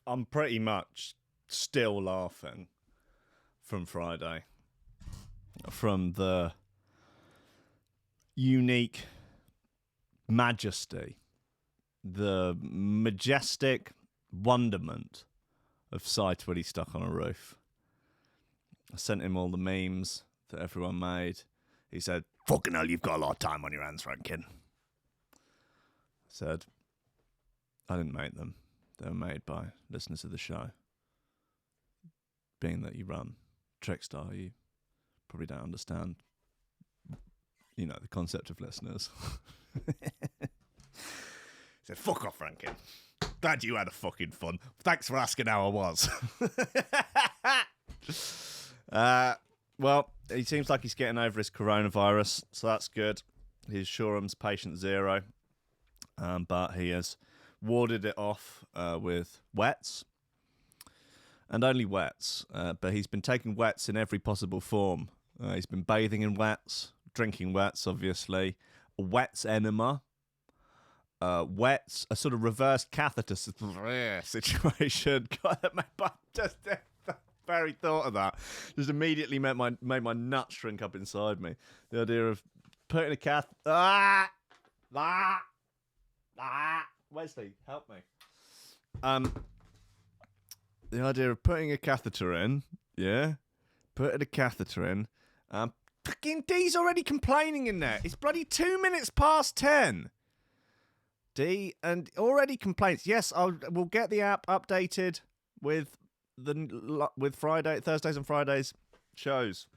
I'm pretty much still laughing from Friday. From the unique majesty, the majestic wonderment of Sight when he's stuck on a roof. I sent him all the memes that everyone made. He said, "Fucking hell, you've got a lot of time on your hands, Rankin." I said, "I didn't make them. They were made by listeners of the show. Being that you run Trickstar, you probably don't understand, the concept of listeners." He said, "Fuck off, Rankin. Glad you had a fucking fun. Thanks for asking how I was." Well, he seems like he's getting over his coronavirus, so that's good. He's Shoreham's patient zero, but he has warded it off with wets, and only wets. But he's been taking wets in every possible form. He's been bathing in wets, drinking wets, obviously, a wets enema, wets, a sort of reverse catheter situation. God, that just the very thought of that just immediately made my nuts shrink up inside me. The idea of putting a Wesley, help me. The idea of putting a catheter in, putting a catheter in. Fucking D's already complaining in there. It's bloody 2 minutes past 10. D and already complains. Yes, we'll get the app updated with Thursdays and Fridays shows.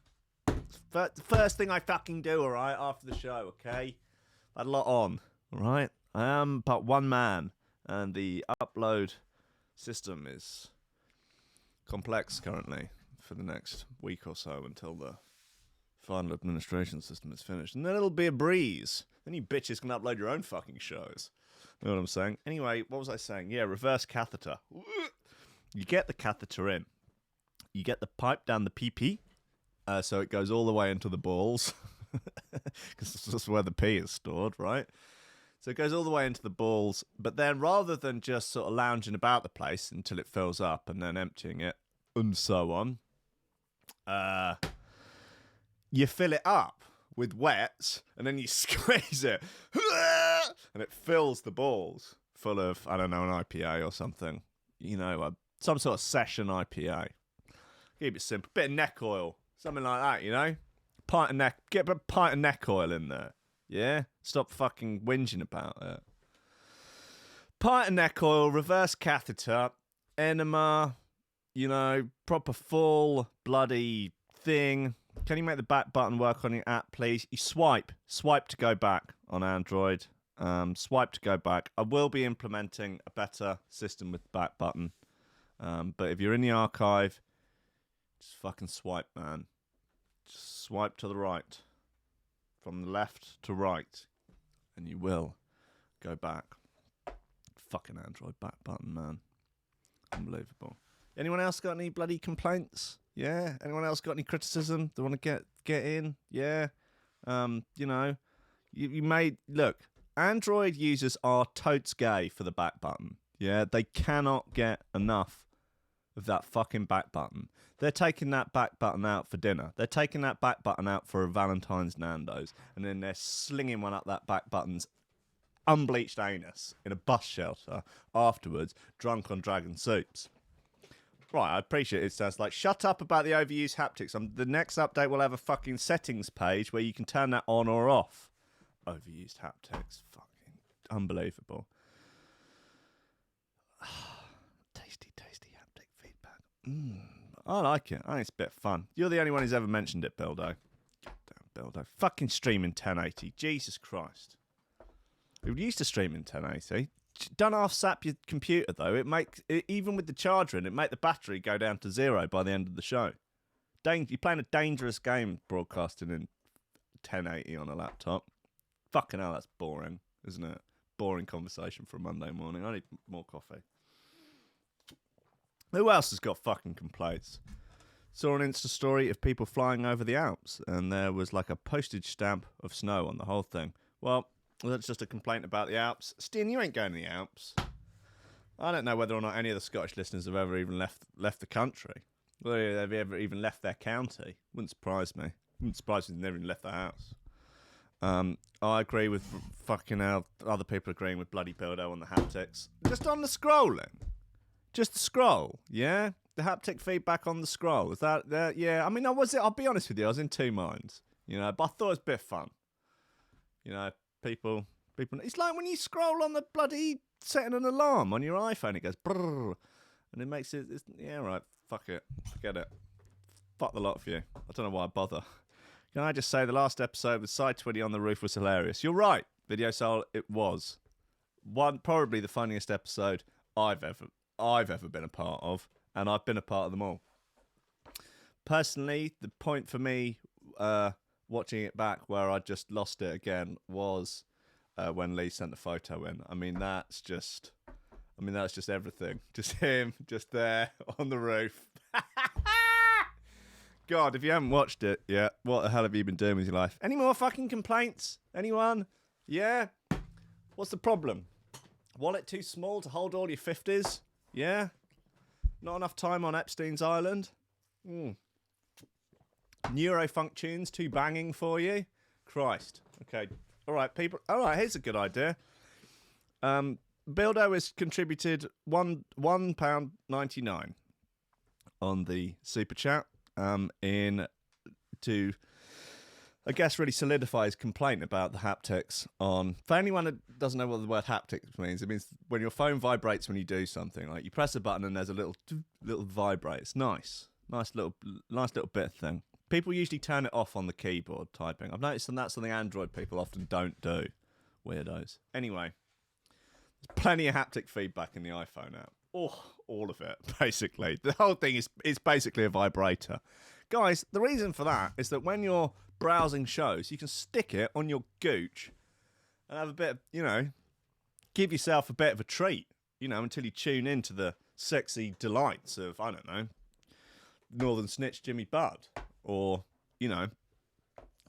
First thing I fucking do, all right, after the show, okay? I had a lot on, all right? I am but one man, and the upload system is complex currently for the next week or so until the final administration system is finished. And then it'll be a breeze. Then you bitches can upload your own fucking shows. You know what I'm saying? Anyway, what was I saying? Yeah, reverse catheter. You get the catheter in. You get the pipe down the pee-pee, so it goes all the way into the balls, because that's where the pee is stored, right? So it goes all the way into the balls, but then rather than just sort of lounging about the place until it fills up and then emptying it, and so on, you fill it up with wets, and then you squeeze it, and it fills the balls full of, I don't know, an IPA or something. Some sort of session IPA. Keep it simple. Bit of neck oil. Something like that, Get a pint of neck oil in there. Yeah? Stop fucking whinging about it. Pint of neck oil, reverse catheter, enema, proper full bloody thing. Can you make the back button work on your app, please? You swipe to go back on Android. Swipe to go back. I will be implementing a better system with the back button. But if you're in the archive, just fucking swipe, man. Just swipe to the right. From the left to right. And you will go back. Fucking Android back button, man. Unbelievable. Anyone else got any bloody complaints? Yeah? Anyone else got any criticism? They want to get in? Yeah? You made... Look, Android users are totes gay for the back button. Yeah? They cannot get enough of that fucking back button. They're taking that back button out for dinner. They're taking that back button out for a Valentine's Nando's, and then they're slinging one up that back button's unbleached anus in a bus shelter afterwards, drunk on dragon soups. Right, I appreciate it. Sounds like, shut up about the overused haptics. The next update will have a fucking settings page where you can turn that on or off. Overused haptics. Fucking unbelievable. Tasty haptic feedback. I like it. I think it's a bit of fun. You're the only one who's ever mentioned it, Bildo. Goddamn Bildo. Fucking streaming 1080. Jesus Christ. We used to stream in 1080. Don't half sap your computer, though. Even with the charger in, it make the battery go down to 0 by the end of the show. You're playing a dangerous game broadcasting in 1080 on a laptop. Fucking hell, that's boring, isn't it? Boring conversation for a Monday morning. I need more coffee. Who else has got fucking complaints? Saw an Insta story of people flying over the Alps, and there was like a postage stamp of snow on the whole thing. Well, that's just a complaint about the Alps. Stin, you ain't going to the Alps. I don't know whether or not any of the Scottish listeners have ever even left the country. Whether they've ever even left their county. Wouldn't surprise me. Wouldn't surprise me if they've never even left the house. I agree with fucking hell, other people agreeing with bloody Bildo on the haptics. Just on the scrolling. Just the scroll, yeah? The haptic feedback on the scroll. Is that yeah, I mean, I'll be honest with you, I was in two minds. You know, but I thought it was a bit of fun. You know, people, it's like when you scroll on the bloody setting an alarm on your iPhone, it goes brrr, and it makes it, yeah, right, fuck it, forget it. Fuck the lot of you. I don't know why I bother. Can I just say the last episode with Side 20 on the roof was hilarious? You're right, Video Soul, it was. Probably the funniest episode I've ever been a part of, and I've been a part of them all. Personally, the point for me watching it back where I just lost it again was when Lee sent the photo in. I mean, that's just everything. Just him, just there on the roof. God, if you haven't watched it yet, what the hell have you been doing with your life? Any more fucking complaints? Anyone? Yeah? What's the problem? Wallet too small to hold all your 50s? Yeah? Not enough time on Epstein's Island? Neurofunk tunes too banging for you? Christ. Okay. All right, people. All right, here's a good idea. Bildo has contributed £1.99 on the super chat to, I guess, really solidify his complaint about the haptics on. For anyone that doesn't know what the word haptics means, it means when your phone vibrates when you do something. Like you press a button and there's a little vibrate. It's nice little bit thing. People usually turn it off on the keyboard typing. I've noticed that's something Android people often don't do. Weirdos. Anyway, there's plenty of haptic feedback in the iPhone app. Oh, all of it, basically. The whole thing is basically a vibrator. Guys, the reason for that is that when you're browsing shows, you can stick it on your gooch and have a bit of, give yourself a bit of a treat, until you tune into the sexy delights of, I don't know, Northern Snitch Jimmy Budd or,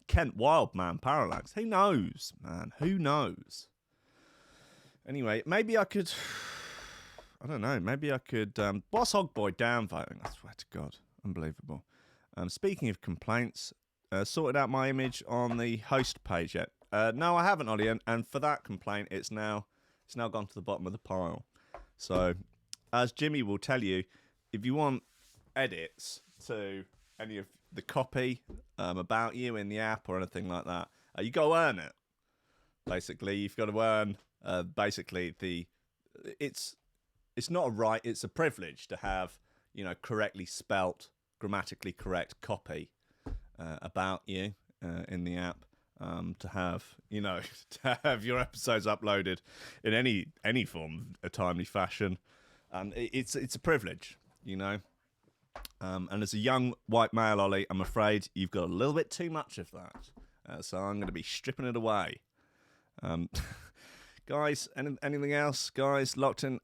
Kent Wildman Parallax. Who knows, man? Who knows? Anyway, maybe I could... I don't know. Maybe I could... Boss Hogboy downvoting. I swear to God. Unbelievable. Speaking of complaints, sorted out my image on the host page yet? No, I haven't, Ollie. And for that complaint, it's now gone to the bottom of the pile. So, as Jimmy will tell you, if you want edits to any of the copy about you in the app or anything like that, you got to earn it. Basically, you've got to earn it's not a right, it's a privilege to have, correctly spelt, grammatically correct copy about you in the app. To have, to have your episodes uploaded in any form, a timely fashion. It's a privilege, And as a young white male, Ollie, I'm afraid you've got a little bit too much of that. So I'm going to be stripping it away. Guys, anything else? Guys, locked in.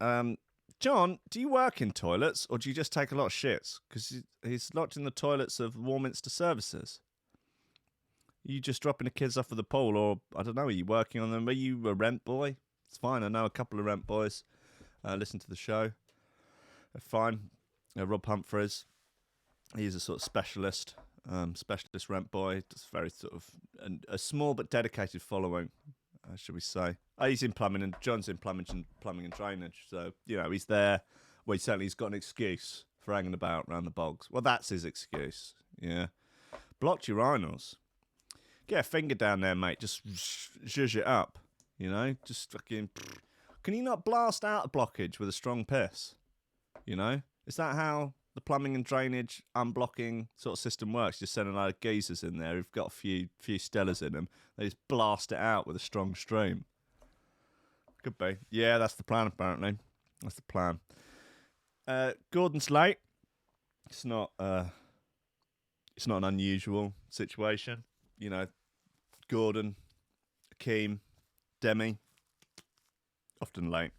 John, do you work in toilets or do you just take a lot of shits? Because he's locked in the toilets of Warminster Services. You just dropping the kids off at the pool, or I don't know, are you working on them? Are you a rent boy? It's fine. I know a couple of rent boys. Listen to the show. They're fine. Rob Humphreys. He's a sort of specialist rent boy. Just very sort of a small but dedicated following, should we say? He's in plumbing, and John's in plumbing and drainage. So he's there. Well, he's got an excuse for hanging about around the bogs. Well, that's his excuse. Yeah. Blocked urinals. Get a finger down there, mate. Just zhuzh it up. Just fucking... Can you not blast out a blockage with a strong piss? Is that how the plumbing and drainage unblocking sort of system works? Just send a load of geezers in there who've got a few Stellas in them. They just blast it out with a strong stream. Could be. Yeah, that's the plan, apparently. That's the plan. Gordon's late. It's not an unusual situation. Gordon, Akeem, Demi, often late.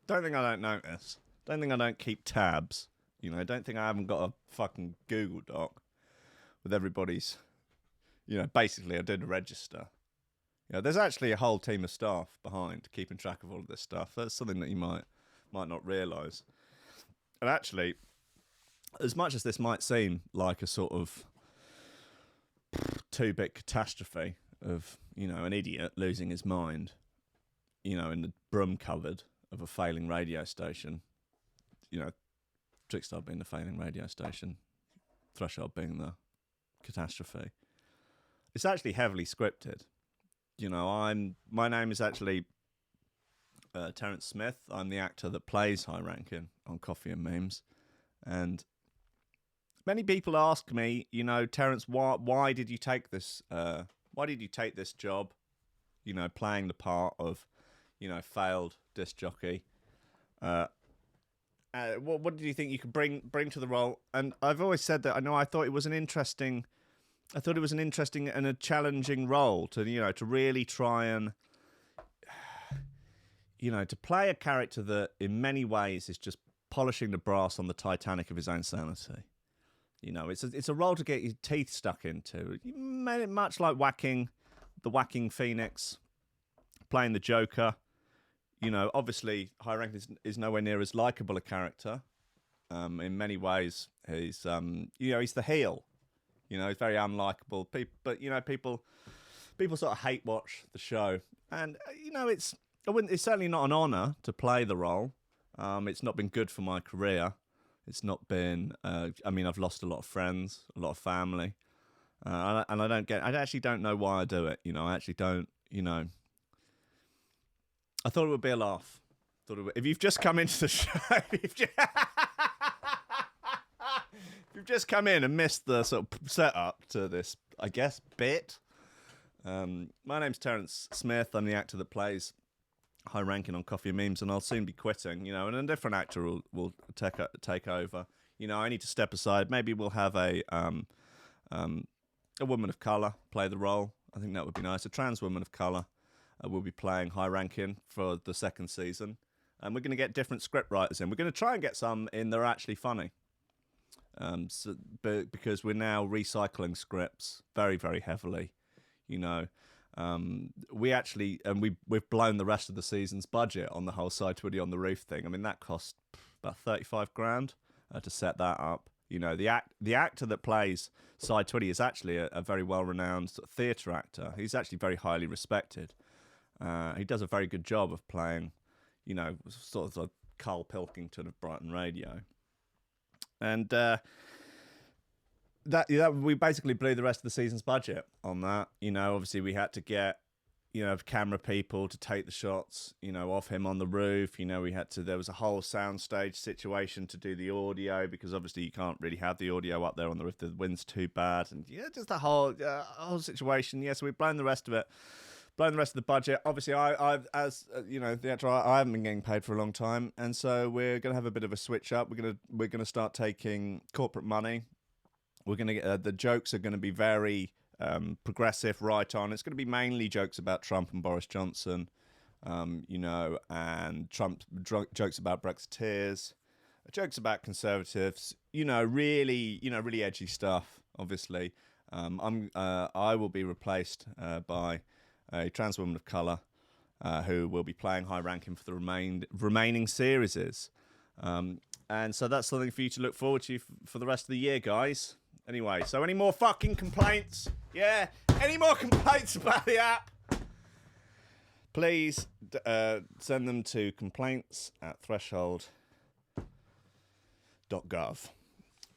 Don't think I don't notice. Don't think I don't keep tabs. Don't think I haven't got a fucking Google Doc with everybody's, basically I did a register. There's actually a whole team of staff behind keeping track of all of this stuff. That's something that you might might not realise. And actually, as much as this might seem like a sort of 2-bit catastrophe of, an idiot losing his mind, in the broom cupboard of a failing radio station, Trickstar being the failing radio station, Threshold being the catastrophe. It's actually heavily scripted. My name is actually Terence Smith. I'm the actor that plays High Rankin on Coffee and Memes, and many people ask me, Terence, why did you take this? Why did you take this job? Playing the part of, failed disc jockey. What did you think you could bring to the role? And I've always said that I thought it was an interesting and a challenging role to really try and to play a character that in many ways is just polishing the brass on the Titanic of his own sanity. It's a role to get your teeth stuck into. Much like the whacking Phoenix, playing the Joker. Obviously, High Rankin is nowhere near as likable a character. In many ways, he's he's the heel. He's very unlikable. People sort of hate watch the show, and it's certainly not an honour to play the role. It's not been good for my career. It's not been. I've lost a lot of friends, a lot of family, and I actually don't know why I do it. I actually don't. I thought it would be a laugh. If you've just come into the show, if you've just come in and missed the sort of setup to this, I guess, bit. My name's Terence Smith. I'm the actor that plays High Rankin on Coffee and Memes, and I'll soon be quitting. And a different actor will take over. I need to step aside. Maybe we'll have a woman of colour play the role. I think that would be nice. A trans woman of colour will be playing High Rankin for the second season. And we're going to get different script writers in. We're going to try and get some in that are actually funny. Because we're now recycling scripts very, very heavily. We actually, and we've blown the rest of the season's budget on the whole Side Twitty on the Roof thing. That cost about 35 grand to set that up. The actor that plays Side Twitty is actually a very well-renowned theatre actor. He's actually very highly respected. He does a very good job of playing, sort of like Carl Pilkington of Brighton Radio. And that we basically blew the rest of the season's budget on that. Obviously we had to get, camera people to take the shots, of him on the roof. There was a whole soundstage situation to do the audio, because obviously you can't really have the audio up there on the roof. The wind's too bad. And just the whole situation. So we've blown the rest of it. Blown the rest of the budget. Obviously, the actor, I haven't been getting paid for a long time, and so we're going to have a bit of a switch up. We're gonna start taking corporate money. We're going to get the jokes are going to be very progressive, right on. It's going to be mainly jokes about Trump and Boris Johnson, and jokes about Brexiteers, jokes about conservatives. Really edgy stuff. Obviously, I will be replaced by a trans woman of colour who will be playing High Rankin for the remaining series. And so that's something for you to look forward to for the rest of the year, guys. Anyway, so any more fucking complaints? Yeah? Any more complaints about the app? Please send them to complaints@threshold.gov.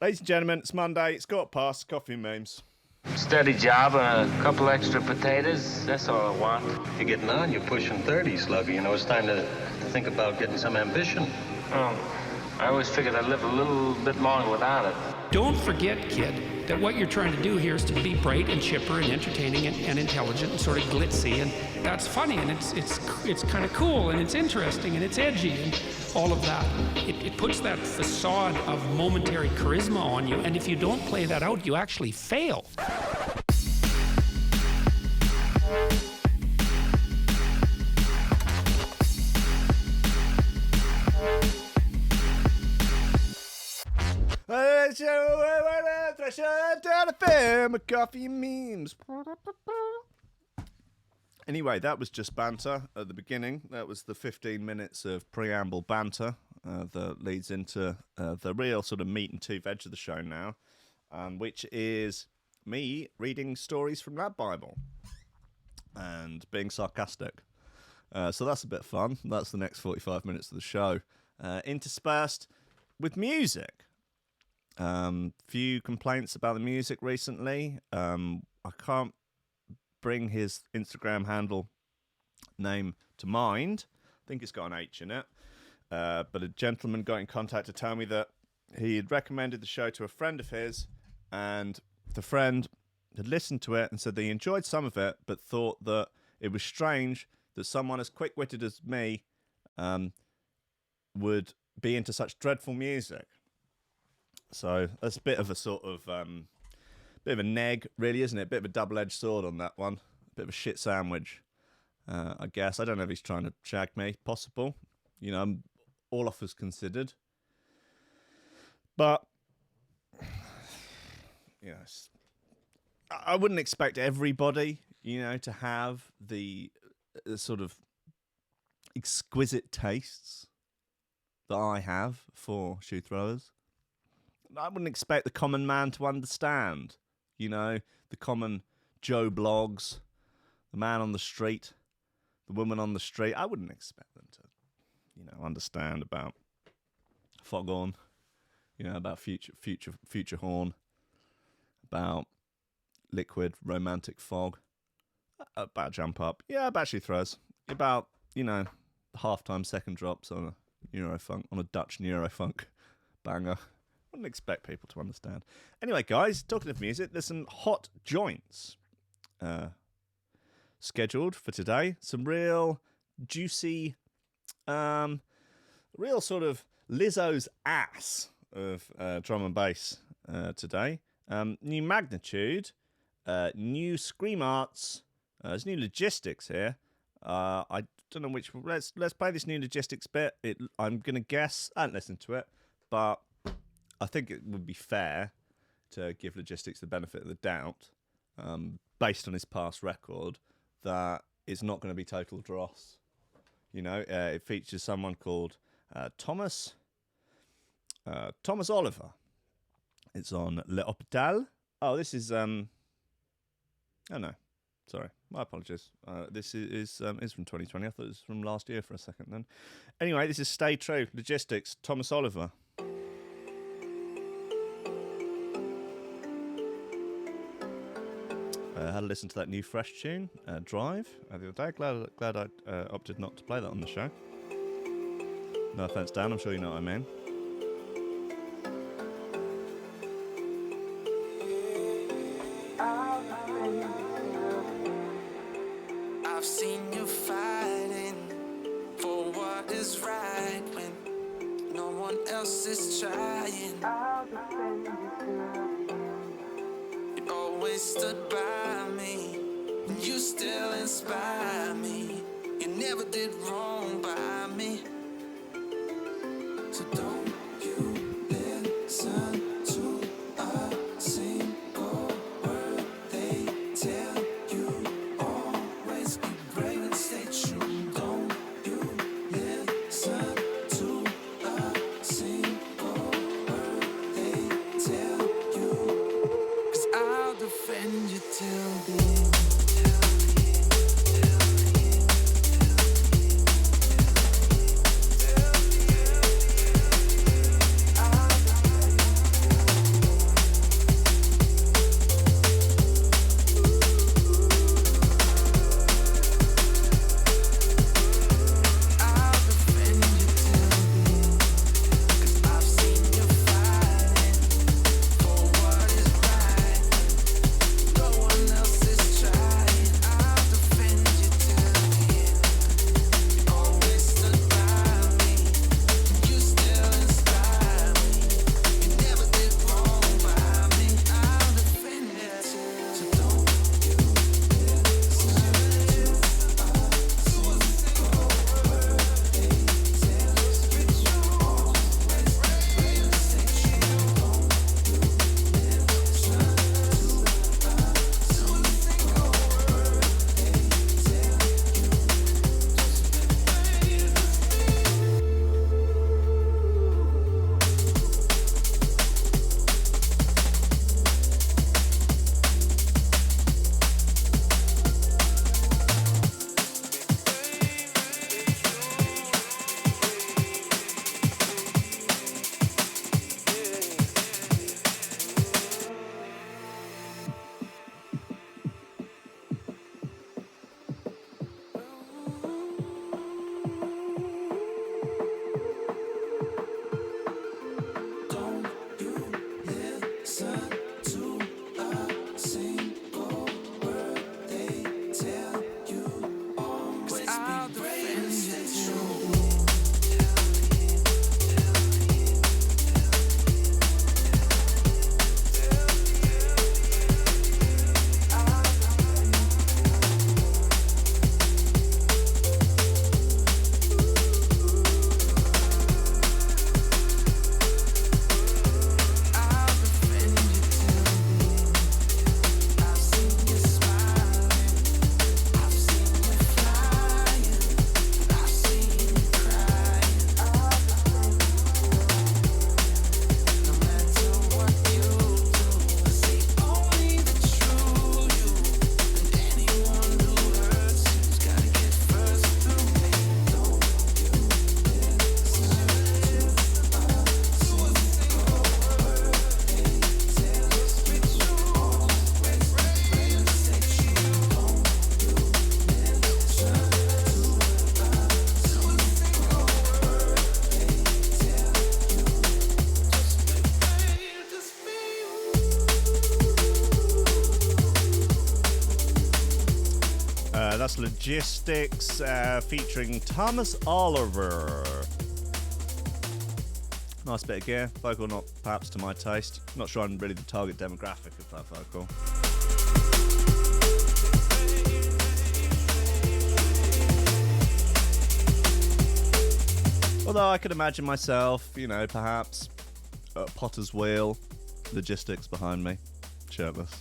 Ladies and gentlemen, it's Monday. It's got past Coffee and Memes. Steady job and a couple extra potatoes. That's all I want. You're getting on. You're pushing 30, Slugger. It's time to think about getting some ambition. Oh, I always figured I'd live a little bit longer without it. Don't forget, kid, that what you're trying to do here is to be bright and chipper and entertaining and intelligent and sort of glitzy, and that's funny, and it's kind of cool, and it's interesting, and it's edgy, and all of that. It puts that facade of momentary charisma on you, and if you don't play that out, you actually fail. Coffee and Memes. Anyway, that was just banter at the beginning. That was the 15 minutes of preamble banter that leads into the real sort of meat and two veg of the show now, which is me reading stories from Lab Bible and being sarcastic. So that's a bit fun. That's the next 45 minutes of the show, interspersed with music. Few complaints about the music recently. I can't bring his Instagram handle name to mind. I think it's got an H in it. But a gentleman got in contact to tell me that he had recommended the show to a friend of his, and the friend had listened to it and said that he enjoyed some of it, but thought that it was strange that someone as quick-witted as me would be into such dreadful music. So that's a bit of a sort of bit of a neg, really, isn't it? Bit of a double-edged sword on that one. Bit of a shit sandwich, I guess. I don't know if he's trying to shag me. Possible. You know, all offers considered. But, you know, I wouldn't expect everybody, you know, to have the sort of exquisite tastes that I have for shoe throwers. I wouldn't expect the common man to understand, you know, the common Joe Blogs, the man on the street, the woman on the street. I wouldn't expect them to, you know, understand about Foghorn, you know, about future horn, about liquid romantic fog, about jump up, yeah, about shoe throws, about, you know, halftime second drops on a Eurofunk, on a Dutch Eurofunk banger. Wouldn't expect people to understand. Anyway, guys, talking of music, there's some hot joints scheduled for today. Some real juicy, real sort of Lizzo's ass of drum and bass today. New Magnitude, new Scream Arts. There's new Logistics here. I don't know which. Let's play this new Logistics bit. I'm gonna guess. I haven't listened to it, but I think it would be fair to give Logistics the benefit of the doubt, based on his past record, that it's not going to be total dross. You know, it features someone called Thomas Oliver. It's on Le Hôpital. Oh, this is oh no, sorry, my apologies. This is from 2020. I thought it was from last year for a second. Then, anyway, this is Stay True Logistics. Thomas Oliver. I had a listen to that new fresh tune, Drive, the other day. Glad I opted not to play that on the show. No offence, Dan, I'm sure you know what I mean. I've seen you fighting for what is right when no one else is trying. You always stood by me, and you still inspire me. You never did wrong by me. So don't you listen to a single word they tell you. Always be brave and stay true. Don't you listen to a single word they tell you. 'Cause I'll defend you till the end. That's Logistics featuring Thomas Oliver. Nice bit of gear. Vocal not perhaps to my taste. Not sure I'm really the target demographic of that vocal. Although I could imagine myself, you know, perhaps at Potter's Wheel, Logistics behind me, shirtless.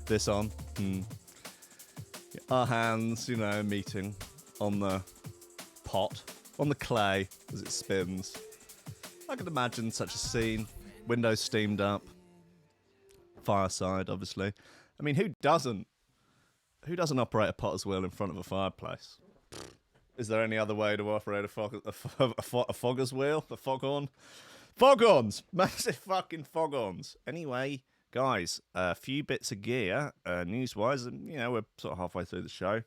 This on. Our hands, you know, meeting on the pot, on the clay as it spins. I could imagine such a scene. Windows steamed up. Fireside, obviously. I mean, who doesn't operate a Potter's Wheel in front of a fireplace? Is there any other way to operate a fogger's wheel? A foghorn? Foghorns! Massive fucking foghorns. Anyway, guys, a few bits of gear, news-wise, and, you know, we're sort of halfway through the show.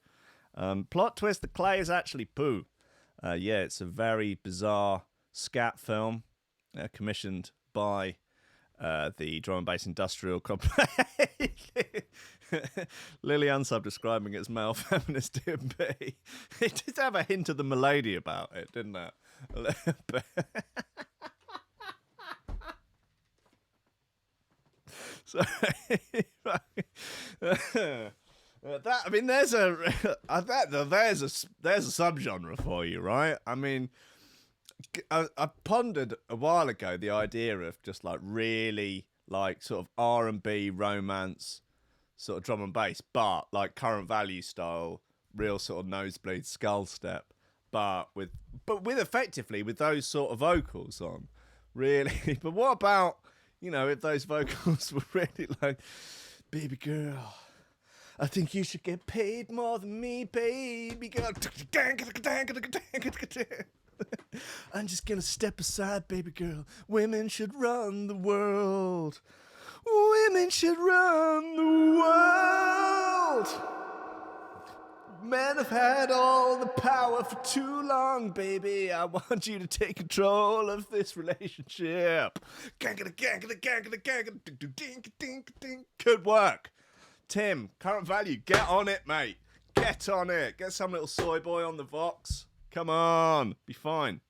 Plot twist, the clay is actually poo. Yeah, it's a very bizarre scat film commissioned by the drum and bass industrial company. Lily Unsub describing it as male feminist DMB. It did have a hint of the Milady about it, didn't it? A little bit. So, that, I mean, there's a subgenre for you, right? I mean, I pondered a while ago the idea of just like really like sort of R&B romance sort of drum and bass, but like Current Value style, real sort of nosebleed skull step, but with effectively with those sort of vocals on, really. But what about, you know, if those vocals were really like, baby girl, I think you should get paid more than me, baby girl. I'm just gonna step aside, baby girl. Women should run the world. Women should run the world. Men have had all the power for too long, baby. I want you to take control of this relationship. Could work. Tim, Current Value, get on it, mate. Get on it. Get some little soy boy on the Vox. Come on. Be fine.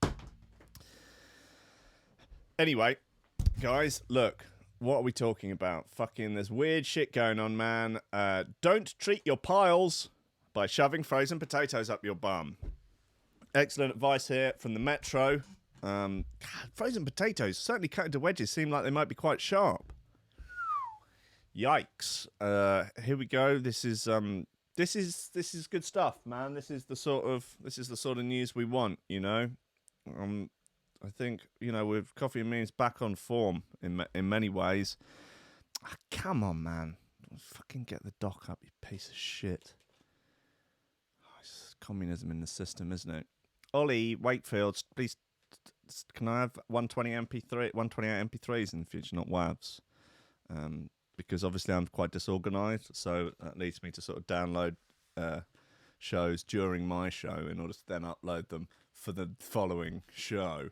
Anyway, guys, look. What are we talking about? Fucking, there's weird shit going on, man. Don't treat your piles by shoving frozen potatoes up your bum. Excellent advice here from the Metro. God, frozen potatoes, certainly cut into wedges, seem like they might be quite sharp. Yikes. Here we go. This is good stuff, man. This is the sort of news we want, you know. I think, you know, with Coffee and Means back on form in many ways. Come on, man. Fucking get the dock up, you piece of shit. It's communism in the system, isn't it? Ollie Wakefield, please, can I have 128 MP3s in the future, not WAVs? Because obviously I'm quite disorganised, so that leads me to sort of download shows during my show in order to then upload them for the following show.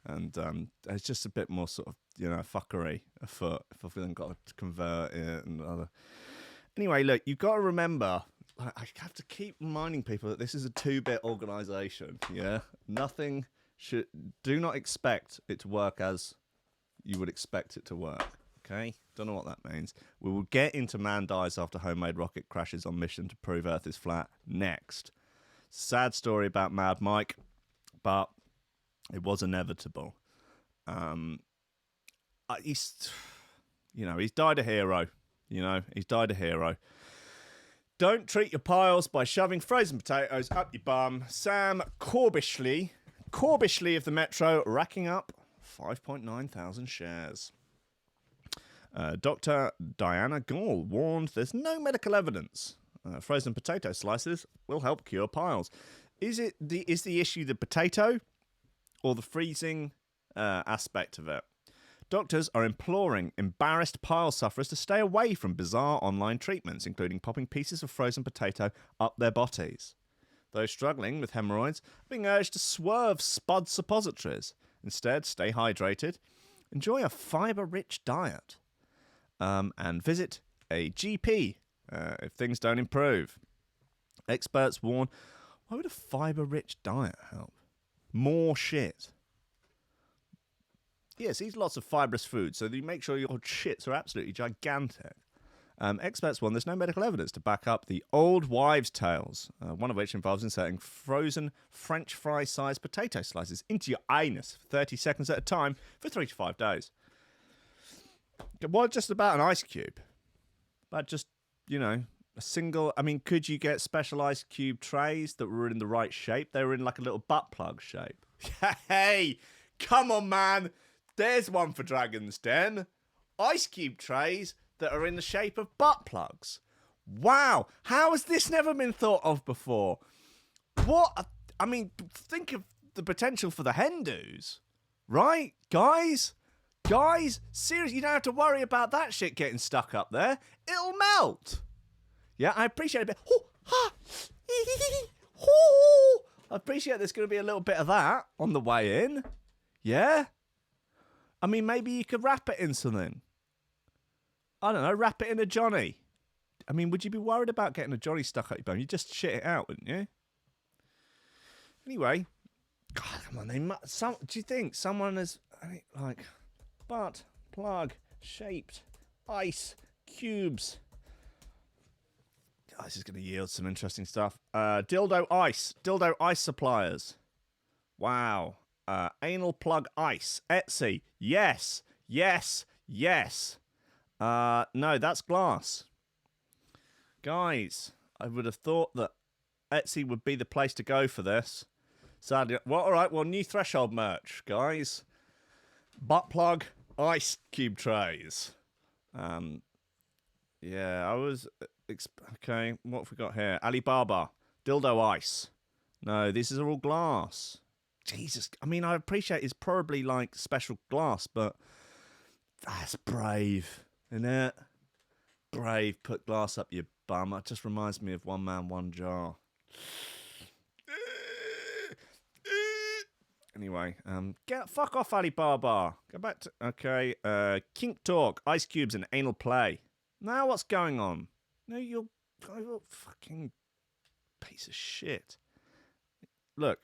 And it's just a bit more sort of, you know, fuckery afoot if I've then got to convert it and other. Anyway, look, you've got to remember, I have to keep reminding people that this is a 2-bit organisation, yeah? Do not expect it to work as you would expect it to work, okay? Don't know what that means. We will get into man dies after homemade rocket crashes on mission to prove Earth is flat next. Sad story about Mad Mike, but it was inevitable. He's died a hero. You know, he's died a hero. Don't treat your piles by shoving frozen potatoes up your bum. Sam Corbishley of the Metro, racking up 5.9 thousand shares. Dr. Diana Gall warned there's no medical evidence. Frozen potato slices will help cure piles. Is the issue the potato or the freezing aspect of it? Doctors are imploring embarrassed pile sufferers to stay away from bizarre online treatments, including popping pieces of frozen potato up their botties. Those struggling with hemorrhoids are being urged to swerve spud suppositories. Instead, stay hydrated, enjoy a fibre-rich diet, and visit a GP if things don't improve. Experts warn, why would a fiber-rich diet help? More shit. Yes, eat lots of fibrous food so that you make sure your shits are absolutely gigantic. Experts warn there's no medical evidence to back up the old wives' tales, one of which involves inserting frozen French fry-sized potato slices into your anus for 30 seconds at a time for 3 to 5 days. What just about an ice cube? But just, a single... I mean, could you get special ice cube trays that were in the right shape? They were in like a little butt plug shape. Hey, come on, man. There's one for Dragon's Den. Ice cube trays that are in the shape of butt plugs. Wow. How has this never been thought of before? What? I mean, think of the potential for the hen-dos. Right? Guys, seriously, you don't have to worry about that shit getting stuck up there. It'll melt. Yeah, I appreciate a bit. I appreciate there's going to be a little bit of that on the way in. Yeah? I mean, maybe you could wrap it in something. I don't know, wrap it in a Johnny. I mean, would you be worried about getting a Johnny stuck up your bum? You'd just shit it out, wouldn't you? Anyway, God, come on, do you think someone has, like, butt plug shaped ice cubes? Oh, this is going to yield some interesting stuff. Dildo ice suppliers. Wow. Anal plug ice. Etsy. Yes. No, that's glass. Guys, I would have thought that Etsy would be the place to go for this. Sadly, well, all right, well, new Threshold merch, guys. Butt plug ice cube trays. Yeah, I was... okay, what have we got here? Alibaba. Dildo ice. No, these are all glass. Jesus, I mean, I appreciate it's probably like special glass, but that's brave, isn't it? Brave, put glass up your bum. It just reminds me of One Man, One Jar. Anyway, fuck off, Alibaba. Go back to, okay, kink talk, ice cubes and anal play. Now what's going on? No, you're fucking piece of shit. Look,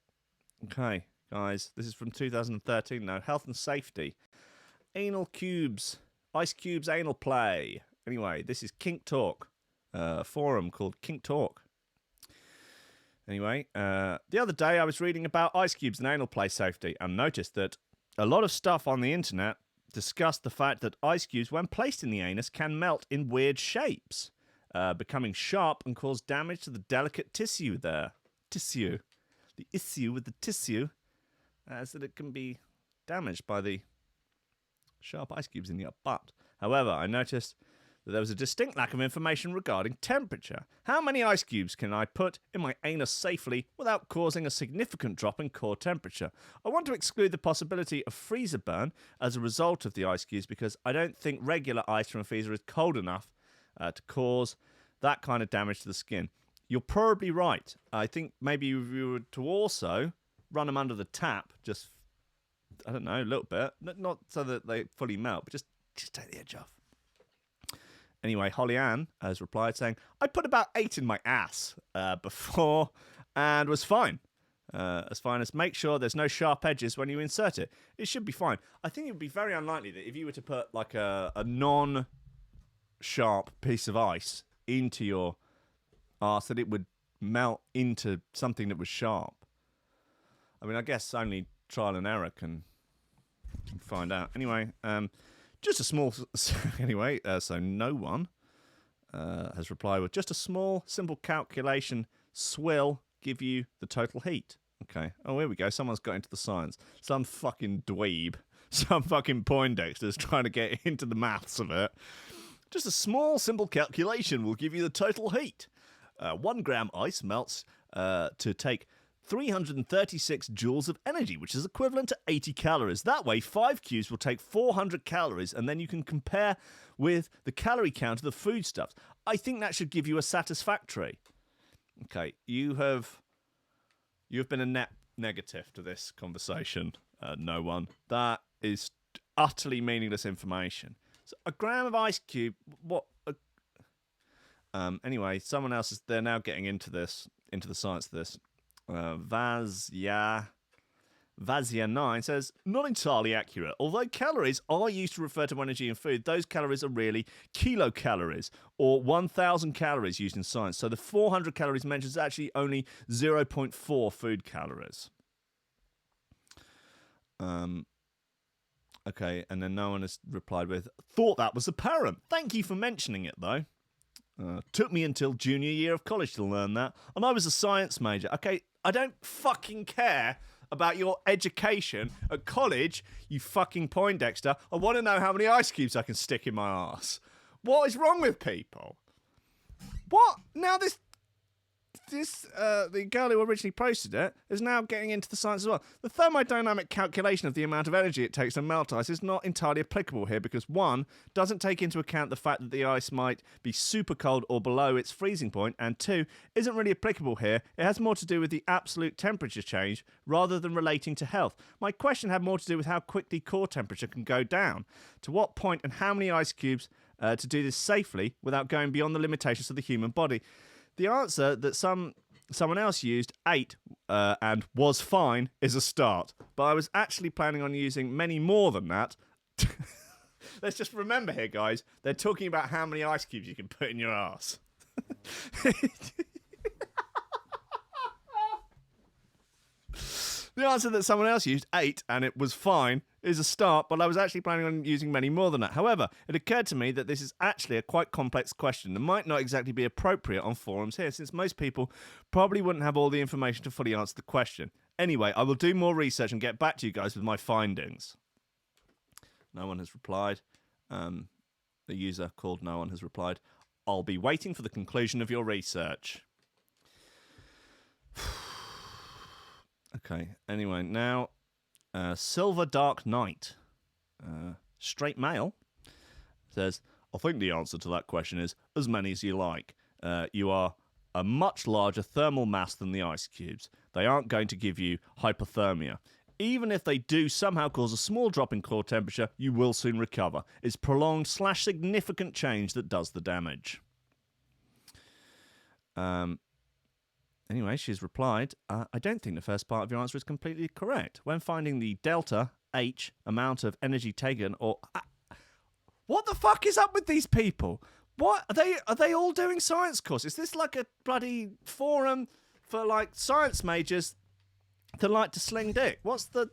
okay, guys, this is from 2013 now. Health and safety. Anal cubes. Ice cubes anal play. Anyway, this is Kink Talk. Forum called Kink Talk. Anyway, the other day I was reading about ice cubes and anal play safety and noticed that a lot of stuff on the internet discussed the fact that ice cubes, when placed in the anus, can melt in weird shapes, becoming sharp and cause damage to the delicate tissue there. The issue with the tissue is that it can be damaged by the sharp ice cubes in your butt. However, I noticed that there was a distinct lack of information regarding temperature. How many ice cubes can I put in my anus safely without causing a significant drop in core temperature? I want to exclude the possibility of freezer burn as a result of the ice cubes because I don't think regular ice from a freezer is cold enough to cause that kind of damage to the skin. You're probably right. I think maybe if you were to also run them under the tap, just, I don't know, a little bit. Not so that they fully melt, but just take the edge off. Anyway, Holly Ann has replied saying, I put about 8 in my ass before and was fine. As fine as make sure there's no sharp edges when you insert it. It should be fine. I think it would be very unlikely that if you were to put like a non-sharp piece of ice into your arse, that it would melt into something that was sharp. I mean, I guess only trial and error can find out. Anyway, just a small... Anyway, so no one has replied with just a small, simple calculation will give you the total heat. Okay. Oh, here we go. Someone's got into the science. Some fucking dweeb. Some fucking Poindexter's trying to get into the maths of it. Just a small, simple calculation will give you the total heat. 1 gram ice melts to take 336 joules of energy, which is equivalent to 80 calories. That way, 5 cubes will take 400 calories, and then you can compare with the calorie count of the foodstuffs. I think that should give you a satisfactory. Okay, you have been a net negative to this conversation, no one. That is utterly meaningless information. So a gram of ice cube, what? Anyway, someone else they're now getting into the science of this. Vazia9 says, not entirely accurate. Although calories are used to refer to energy in food, those calories are really kilocalories, or 1,000 calories used in science. So the 400 calories mentioned is actually only 0.4 food calories. Okay, and then no one has replied with, thought that was apparent. Thank you for mentioning it, though. Took me until junior year of college to learn that, and I was a science major. Okay, I don't fucking care about your education at college, you fucking Poindexter. I want to know how many ice cubes I can stick in my arse. What is wrong with people? What? Now the girl who originally posted it is now getting into the science as well. The thermodynamic calculation of the amount of energy it takes to melt ice is not entirely applicable here because, one, doesn't take into account the fact that the ice might be super cold or below its freezing point, and two, isn't really applicable here. It has more to do with the absolute temperature change rather than relating to health. My question had more to do with how quickly core temperature can go down, to what point and how many ice cubes to do this safely without going beyond the limitations of the human body. The answer that someone else used, 8, and was fine, is a start. But I was actually planning on using many more than that. Let's just remember here, guys, they're talking about how many ice cubes you can put in your ass. The answer that someone else used, 8, and it was fine, is a start, but I was actually planning on using many more than that. However, it occurred to me that this is actually a quite complex question and might not exactly be appropriate on forums here, since most people probably wouldn't have all the information to fully answer the question. Anyway, I will do more research and get back to you guys with my findings. No one has replied. The user called No One has replied. I'll be waiting for the conclusion of your research. Okay, anyway, now, Silver Dark Knight, straight male, says, I think the answer to that question is as many as you like. You are a much larger thermal mass than the ice cubes. They aren't going to give you hypothermia. Even if they do somehow cause a small drop in core temperature, you will soon recover. It's prolonged/significant change that does the damage. Anyway, she's replied, I don't think the first part of your answer is completely correct. When finding the delta H amount of energy taken, or what the fuck is up with these people? What are they all doing science courses? Is this like a bloody forum for like science majors that like to sling dick? What's the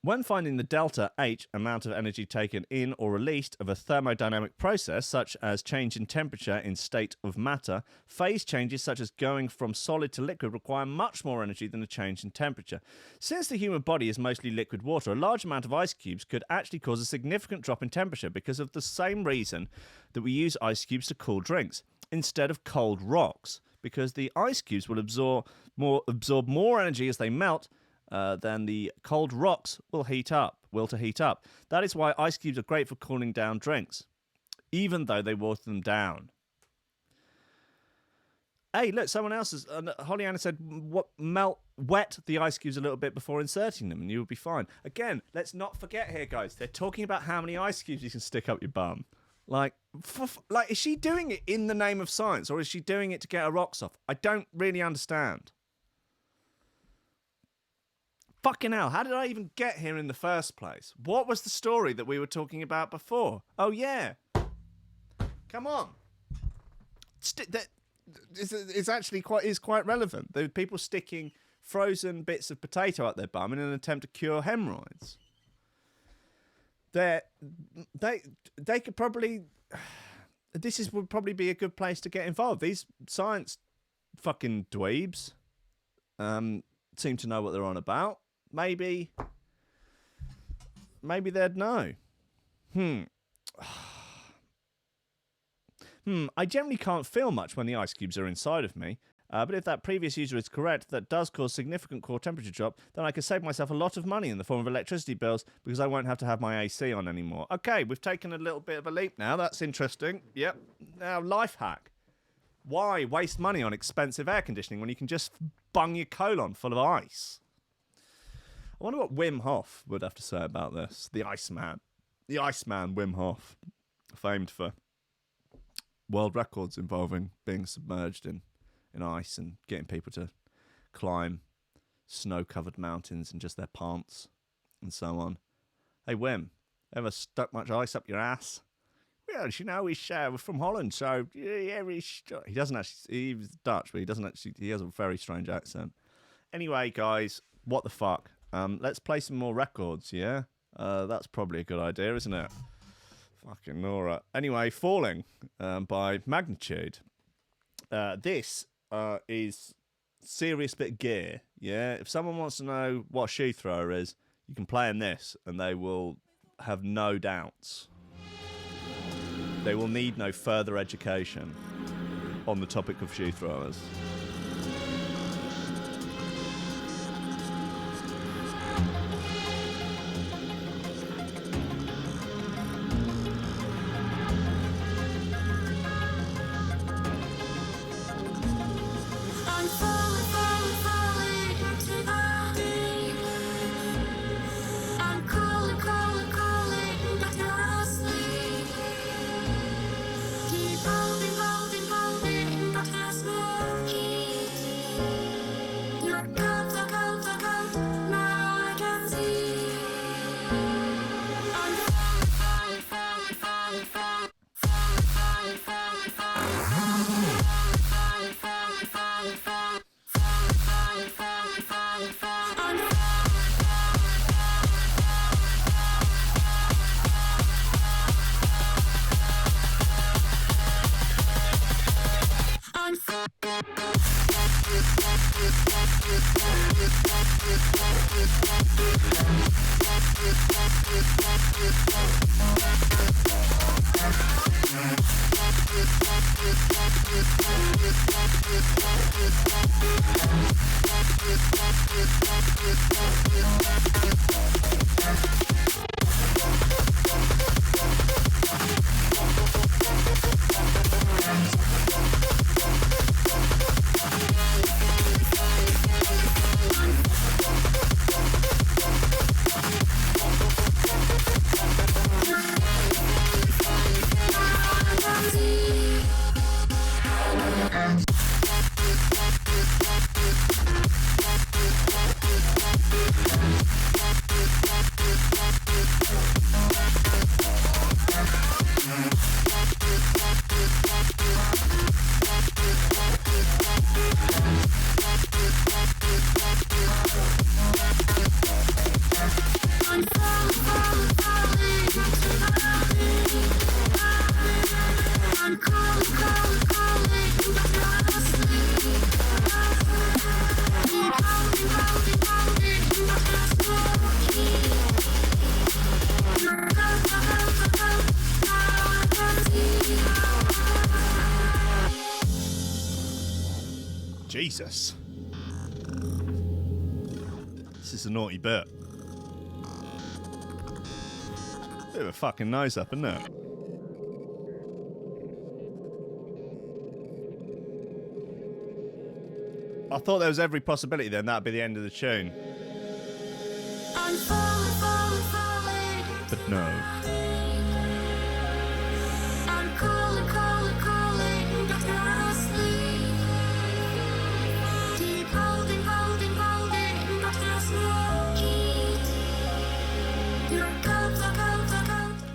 when finding the delta H amount of energy taken in or released of a thermodynamic process, such as change in temperature in state of matter, phase changes such as going from solid to liquid require much more energy than a change in temperature. Since the human body is mostly liquid water, a large amount of ice cubes could actually cause a significant drop in temperature because of the same reason that we use ice cubes to cool drinks, instead of cold rocks, because the ice cubes will absorb more energy as they melt, then the cold rocks will heat up. That is why ice cubes are great for cooling down drinks, even though they water them down. Hey, look, someone else has... Hollyanna said, wet the ice cubes a little bit before inserting them, and you will be fine. Again, let's not forget here, guys, they're talking about how many ice cubes you can stick up your bum. Like, is she doing it in the name of science, or is she doing it to get her rocks off? I don't really understand. Fucking hell, how did I even get here in the first place? What was the story that we were talking about before? Oh, yeah. Come on. It's actually quite relevant. There are people sticking frozen bits of potato up their bum in an attempt to cure hemorrhoids. They could probably... would probably be a good place to get involved. These science fucking dweebs seem to know what they're on about. Maybe they'd know. I generally can't feel much when the ice cubes are inside of me. But if that previous user is correct, that does cause significant core temperature drop, then I could save myself a lot of money in the form of electricity bills because I won't have to have my AC on anymore. Okay, we've taken a little bit of a leap now. That's interesting. Yep. Now, life hack. Why waste money on expensive air conditioning when you can just bung your colon full of ice? I wonder what Wim Hof would have to say about this. The Iceman. The Iceman, Wim Hof. famed for world records involving being submerged in ice and getting people to climb snow-covered mountains in just their pants and so on. Hey, Wim, ever stuck much ice up your ass? Well, you know, we're from Holland, so yeah, he doesn't actually, he's Dutch, but he has a very strange accent. Anyway, guys, what the fuck? Let's play some more records, yeah? That's probably a good idea, isn't it? Fucking Nora. Anyway, Falling by Magnitude. This is serious bit of gear, yeah? If someone wants to know what a shoe thrower is, you can play in this and they will have no doubts. They will need no further education on the topic of shoe throwers. Jesus. This is a naughty bit. Bit of a fucking nose up, isn't it? I thought there was every possibility then that'd be the end of the tune. But no.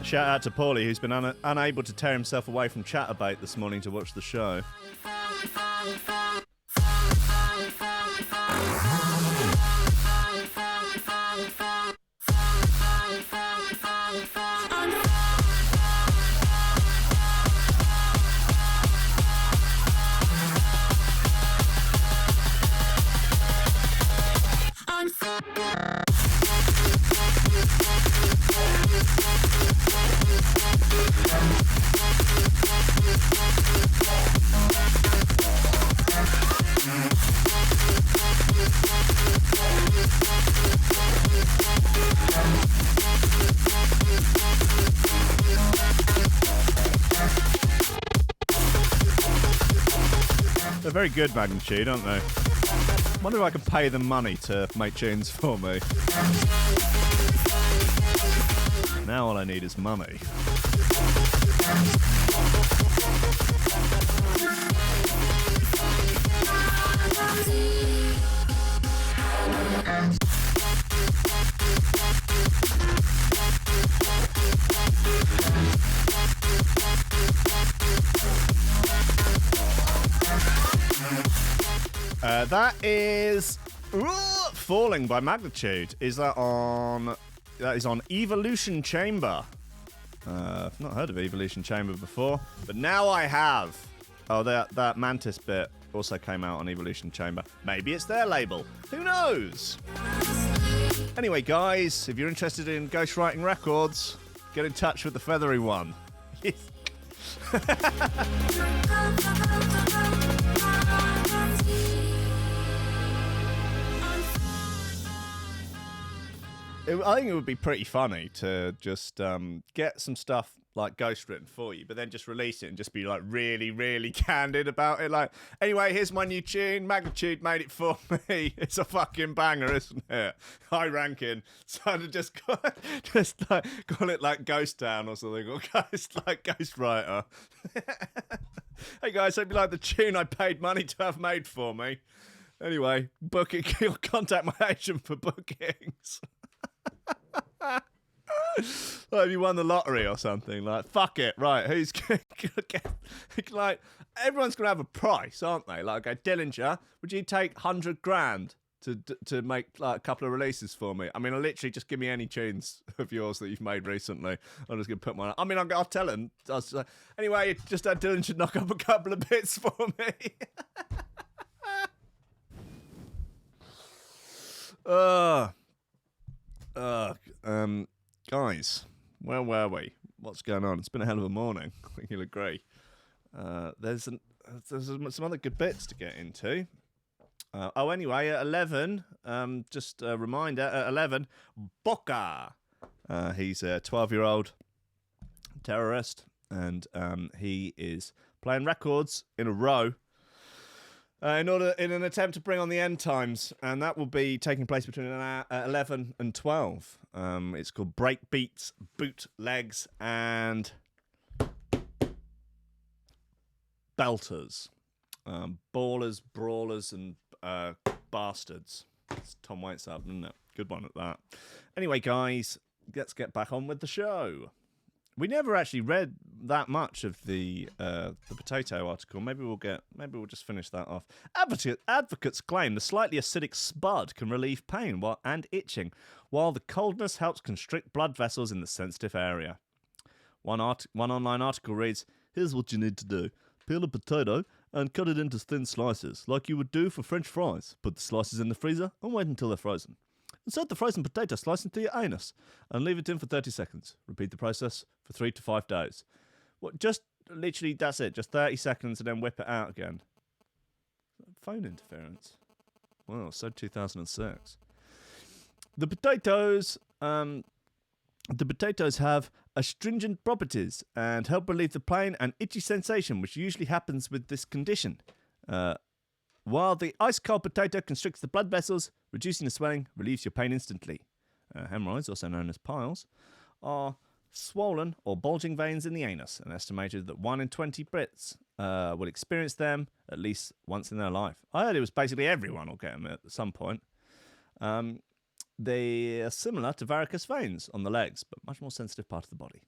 Shout out to Paulie, who's been unable to tear himself away from Chatterbait this morning to watch the show. They're very good, Magnitude, aren't they? Wonder if I could pay them money to make tunes for me. Now all I need is money. That is Falling by Magnitude. Is that on? That is on Evolution Chamber. I've not heard of Evolution Chamber before, but now I have. Oh, that Mantis bit also came out on Evolution Chamber. Maybe it's their label. Who knows? Anyway, guys, if you're interested in ghostwriting records, get in touch with the Feathery One. I think it would be pretty funny to just get some stuff like ghost written for you, but then just release it and just be like really, really candid about it. Like, anyway, here's my new tune. Magnitude made it for me. It's a fucking banger, isn't it? High ranking. So I'd just call it like Ghost Town or something, or Ghost Writer. Hey guys, hope you like the tune I paid money to have made for me. Anyway, book it. Contact my agent for bookings. Like if you won the lottery or something, like fuck it, right? Who's gonna get? Like everyone's gonna have a price, aren't they? Like, okay, Dillinger, would you take $100,000 to make like a couple of releases for me? I mean, literally just give me any tunes of yours that you've made recently. I'm just gonna put mine. I mean, I'll tell him. Anyway, just had Dillinger knock up a couple of bits for me. Guys, where were we? What's going on? It's been a hell of a morning. I think you'll agree. There's some other good bits to get into. Anyway, at 11, just a reminder, at 11, Boca. He's a 12-year-old terrorist, and he is playing records in a row in an attempt to bring on the end times, and that will be taking place between 11 and 12. It's called Breakbeats, Bootlegs, and Belters. Ballers, Brawlers, and Bastards. It's Tom Waits' album, isn't it? Good one at that. Anyway, guys, let's get back on with the show. We never actually read that much of the potato article. Maybe we'll just finish that off. Advocates claim the slightly acidic spud can relieve pain and itching, while the coldness helps constrict blood vessels in the sensitive area. One online article reads, "Here's what you need to do. Peel a potato and cut it into thin slices, like you would do for French fries. Put the slices in the freezer and wait until they're frozen. Insert the frozen potato slice into your anus and leave it in for 30 seconds. Repeat the process for 3 to 5 days. Just literally, that's it. Just 30 seconds and then whip it out again. Phone interference. Well, so 2006. The potatoes have astringent properties and help relieve the pain and itchy sensation, which usually happens with this condition. While the ice-cold potato constricts the blood vessels, reducing the swelling, relieves your pain instantly. Hemorrhoids, also known as piles, are swollen or bulging veins in the anus, and estimated that 1 in 20 Brits will experience them at least once in their life. I heard it was basically everyone will get them at some point. They are similar to varicose veins on the legs, but much more sensitive part of the body.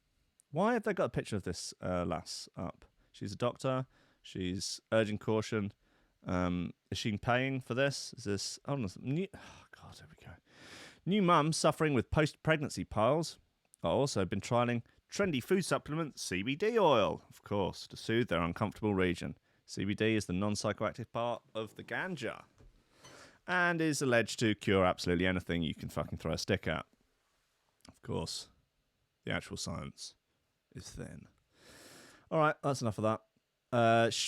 Why have they got a picture of this lass up? She's a doctor. She's urging caution. Is she paying for this? Is this? Oh, no, here we go. New mums suffering with post-pregnancy piles are also been trialling trendy food supplement CBD oil, of course, to soothe their uncomfortable region. CBD is the non-psychoactive part of the ganja and is alleged to cure absolutely anything you can fucking throw a stick at. Of course, the actual science is thin. All right, that's enough of that.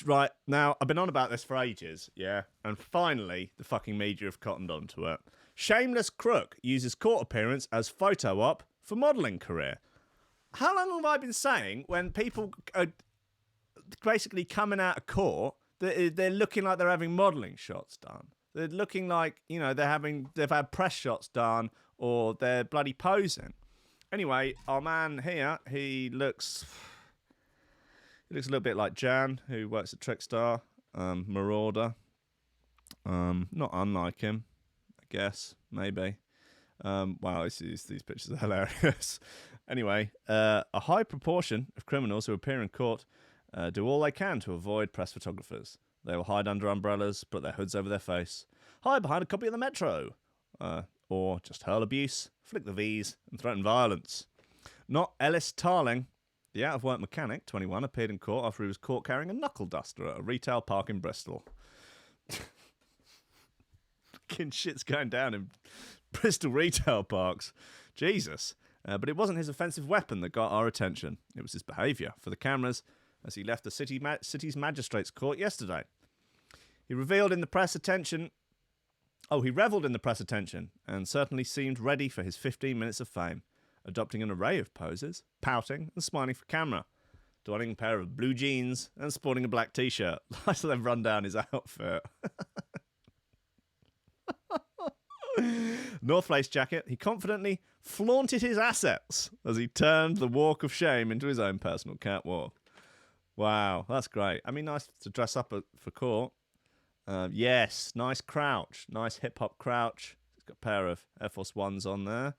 Right, now, I've been on about this for ages, yeah, and finally, the fucking media have cottoned onto it. Shameless crook uses court appearance as photo op for modelling career. How long have I been saying when people are basically coming out of court that they're looking like they're having modelling shots done? They're looking like, they've had press shots done or they're bloody posing. Anyway, our man here, he looks a little bit like Jan, who works at Trickstar, Marauder. Not unlike him, I guess, maybe. Wow, these pictures are hilarious. Anyway, a high proportion of criminals who appear in court do all they can to avoid press photographers. They will hide under umbrellas, put their hoods over their face, hide behind a copy of the Metro, or just hurl abuse, flick the V's, and threaten violence. Not Ellis Tarling, the out-of-work mechanic, 21, appeared in court after he was caught carrying a knuckle duster at a retail park in Bristol. Fucking shit's going down in Bristol retail parks. Jesus. But it wasn't his offensive weapon that got our attention. It was his behaviour for the cameras as he left the city's magistrates' court yesterday. He revelled in the press attention and certainly seemed ready for his 15 minutes of fame, adopting an array of poses, pouting and smiling for camera, donning a pair of blue jeans and sporting a black t-shirt. Nice that they've run down his outfit. North Face jacket, he confidently flaunted his assets as he turned the walk of shame into his own personal catwalk. Wow, that's great. I mean, nice to dress up for court. Yes, nice crouch. Nice hip-hop crouch. He's got a pair of Air Force Ones on there.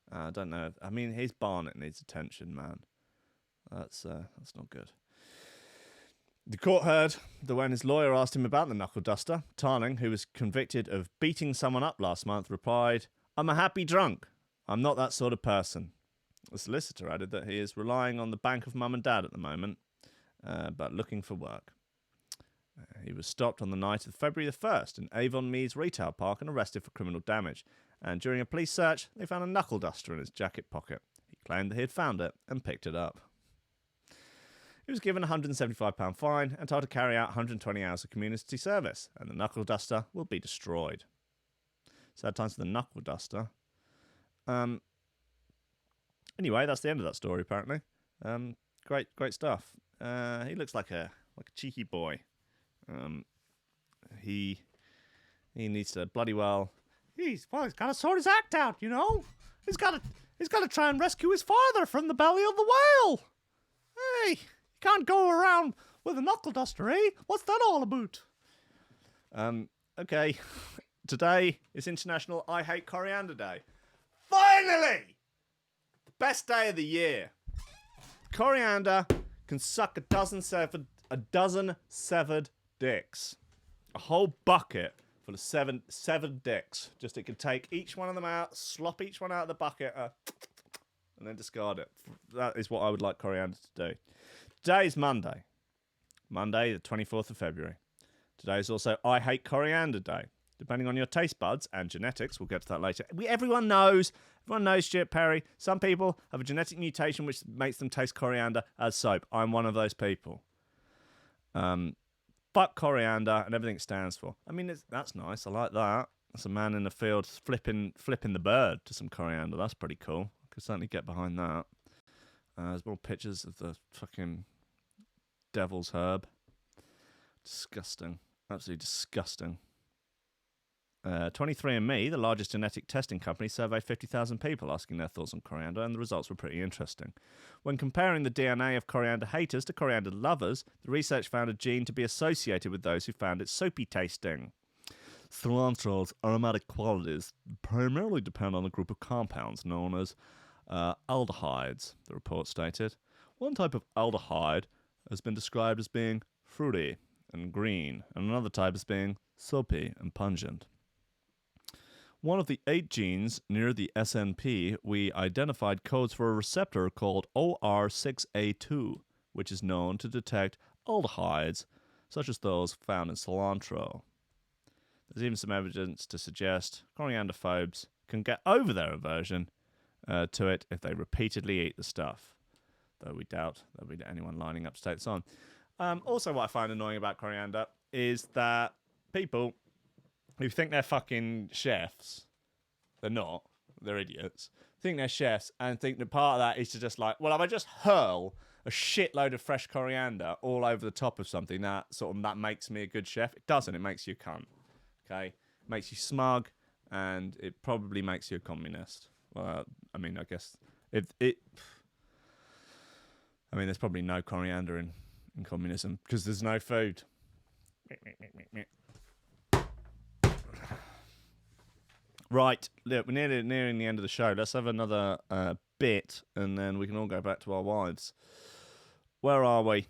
I don't know. I mean, his Barnet needs attention, man. That's not good. The court heard that when his lawyer asked him about the knuckle duster, Tarling, who was convicted of beating someone up last month, replied, "I'm a happy drunk. I'm not that sort of person." The solicitor added that he is relying on the bank of mum and dad at the moment, but looking for work. He was stopped on the night of February the 1st in Avon Meads Retail Park and arrested for criminal damage. And during a police search, they found a knuckle duster in his jacket pocket. He claimed that he had found it and picked it up. He was given a £175 fine and told to carry out 120 hours of community service, and the knuckle duster will be destroyed. Sad times for the knuckle duster. Anyway, that's the end of that story, apparently. Great stuff. He looks like a cheeky boy. He needs to bloody well. He's got to sort his act out, you know. He's got to try and rescue his father from the belly of the whale. Hey, you can't go around with a knuckle duster, eh? What's that all about? Okay. Today is International I Hate Coriander Day. Finally! The best day of the year. Coriander can suck a dozen severed dicks. A whole bucket full of severed dicks. Just it can take each one of them out, slop each one out of the bucket, and then discard it. That is what I would like coriander to do. Today is Monday, the 24th of February. Today is also I Hate Coriander Day. Depending on your taste buds and genetics, we'll get to that later. Everyone knows Stuart Perry. Some people have a genetic mutation which makes them taste coriander as soap. I'm one of those people. Fuck coriander and everything it stands for. I mean, that's nice. I like that. That's a man in the field flipping the bird to some coriander. That's pretty cool. I could certainly get behind that. There's more pictures of the fucking devil's herb. Disgusting. Absolutely disgusting. 23andMe, the largest genetic testing company, surveyed 50,000 people asking their thoughts on coriander, and the results were pretty interesting. When comparing the DNA of coriander haters to coriander lovers, the research found a gene to be associated with those who found it soapy tasting. Cilantro's aromatic qualities primarily depend on a group of compounds known as aldehydes, the report stated. One type of aldehyde has been described as being fruity and green, and another type as being soapy and pungent. One of the 8 genes near the SNP, we identified codes for a receptor called OR6A2, which is known to detect aldehydes, such as those found in cilantro. There's even some evidence to suggest corianderphobes can get over their aversion to it if they repeatedly eat the stuff, though we doubt there'll be anyone lining up to take this on. Also, what I find annoying about coriander is that people who think they're fucking chefs, they're not, they're idiots, think they're chefs and think that part of that is to just like, well, if I just hurl a shitload of fresh coriander all over the top of something, that makes me a good chef. It doesn't, it makes you a cunt, okay? makes you smug, and it probably makes you a communist. Well, I mean, I guess there's probably no coriander in communism because there's no food. Right, look, we're nearing the end of the show. Let's have another bit, and then we can all go back to our wives. Where are we?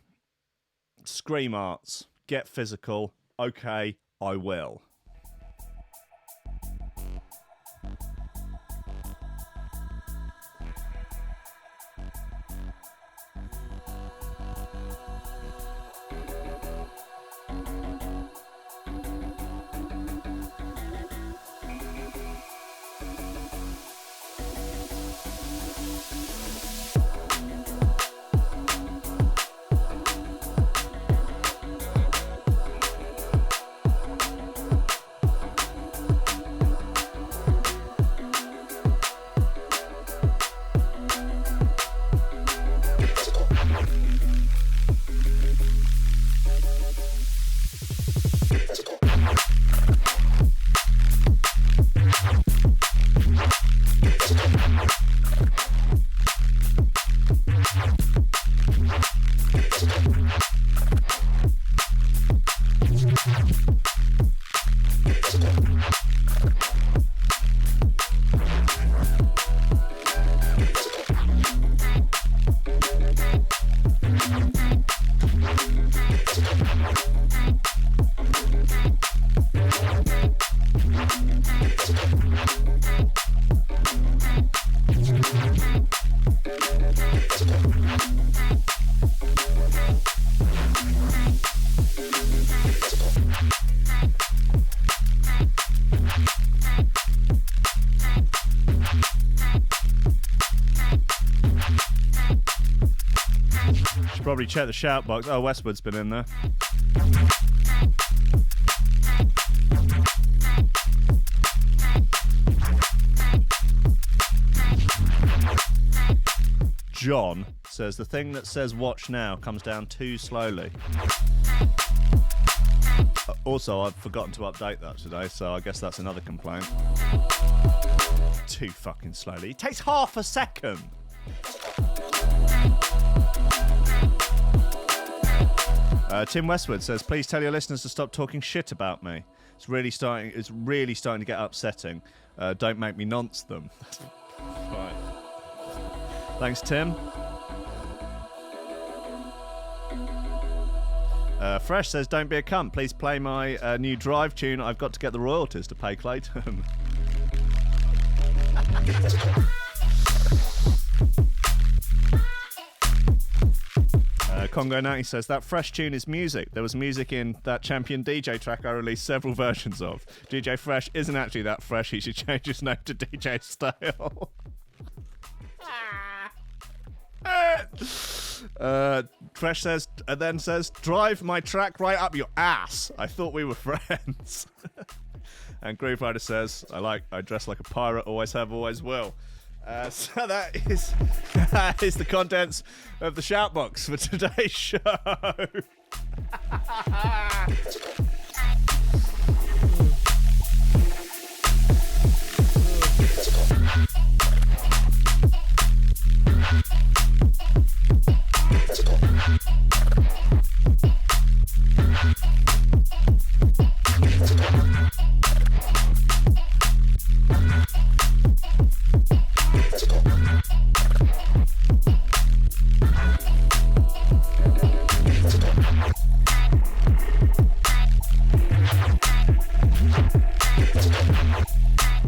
Scream arts. Get physical. Okay, I will. Probably check the shout box. Oh, Westwood's been in there. John says the thing that says watch now comes down too slowly. Also, I've forgotten to update that today, so I guess that's another complaint. Too fucking slowly. It takes half a second. Tim Westwood says, please tell your listeners to stop talking shit about me. It's really starting to get upsetting. Don't make me nonce them. Right. Thanks, Tim. Fresh says, don't be a cunt. Please play my new Drive tune. I've got to get the royalties to pay Clayton. Congo Natty says, that Fresh tune is music. There was music in that Champion DJ track I released several versions of. DJ Fresh isn't actually that fresh. He should change his name to DJ Style. Fresh says, drive my track right up your ass. I thought we were friends. And Groove Rider says, I dress like a pirate, always have, always will. So that is the contents of the shout box for today's show.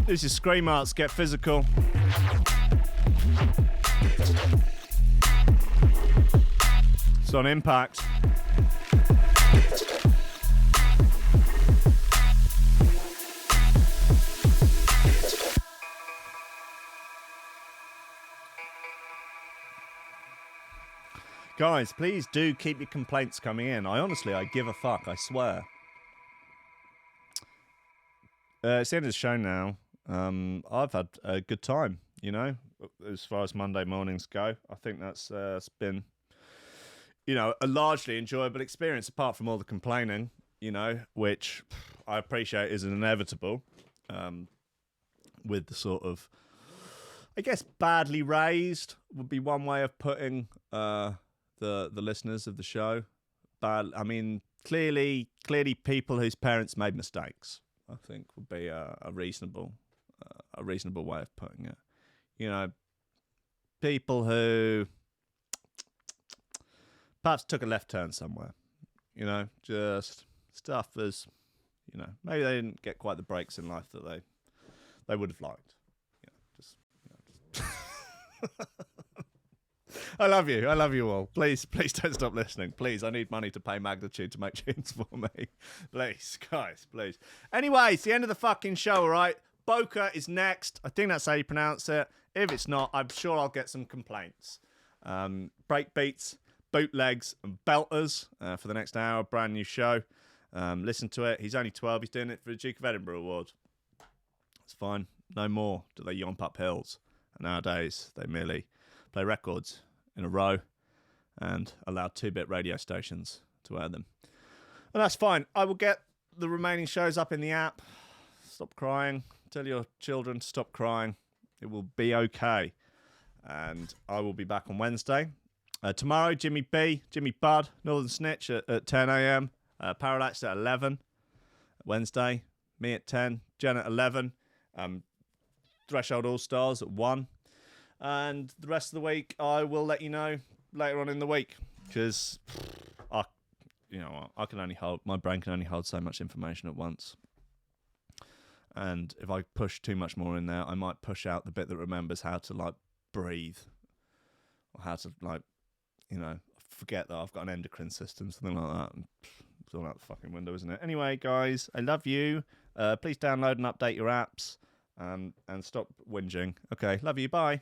This is Scream Arts, Get Physical. It's on Impact. Guys, please do keep your complaints coming in. I give a fuck, I swear. It's the end of the show now. I've had a good time, as far as Monday mornings go. I think that's been, a largely enjoyable experience, apart from all the complaining. which I appreciate is inevitable with the sort of, I guess, badly raised would be one way of putting the listeners of the show. But I mean, clearly people whose parents made mistakes, I think, would be a reasonable way of putting it. People who perhaps took a left turn somewhere, just stuff as, maybe they didn't get quite the breaks in life that they would have liked. Just. I love you all. Please don't stop listening. Please, I need money to pay Magnitude to make tunes for me. Please, guys, please. Anyway, it's the end of the fucking show, all right? Boca is next. I think that's how you pronounce it. If it's not, I'm sure I'll get some complaints. Break beats, bootlegs, and belters for the next hour. Brand new show. Listen to it. He's only 12. He's doing it for the Duke of Edinburgh Award. It's fine. No more do they yomp up hills. And nowadays, they merely play records in a row and allow 2-bit radio stations to air them. And that's fine. I will get the remaining shows up in the app. Stop crying. Tell your children to stop crying. It will be okay. And I will be back on Wednesday. Tomorrow, Jimmy Bud, Northern Snitch at 10 a.m. Parallax at 11. Wednesday, me at 10. Jen at 11. Threshold All-Stars at 1. And the rest of the week, I will let you know later on in the week. Because, my brain can only hold so much information at once. And if I push too much more in there, I might push out the bit that remembers how to, breathe. Or how to, forget that I've got an endocrine system, something like that. It's all out the fucking window, isn't it? Anyway, guys, I love you. Please download and update your apps. And stop whinging. Okay, love you. Bye.